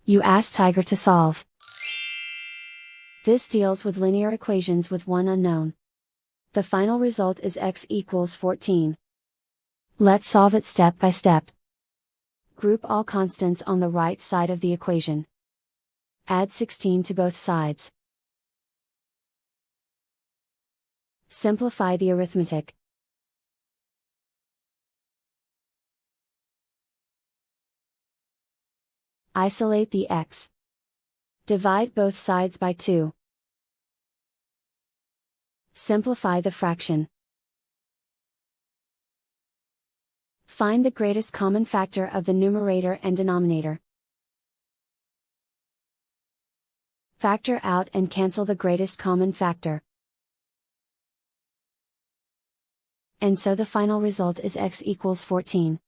You ask Tiger to solve. This deals with linear equations with one unknown. The final result is x equals 14. Let's solve it step by step. Group all constants on the right side of the equation. Add 16 to both sides. Simplify the arithmetic. Isolate the x. Divide both sides by 2. Simplify the fraction. Find the greatest common factor of the numerator and denominator. Factor out and cancel the greatest common factor. And so the final result is x equals 14.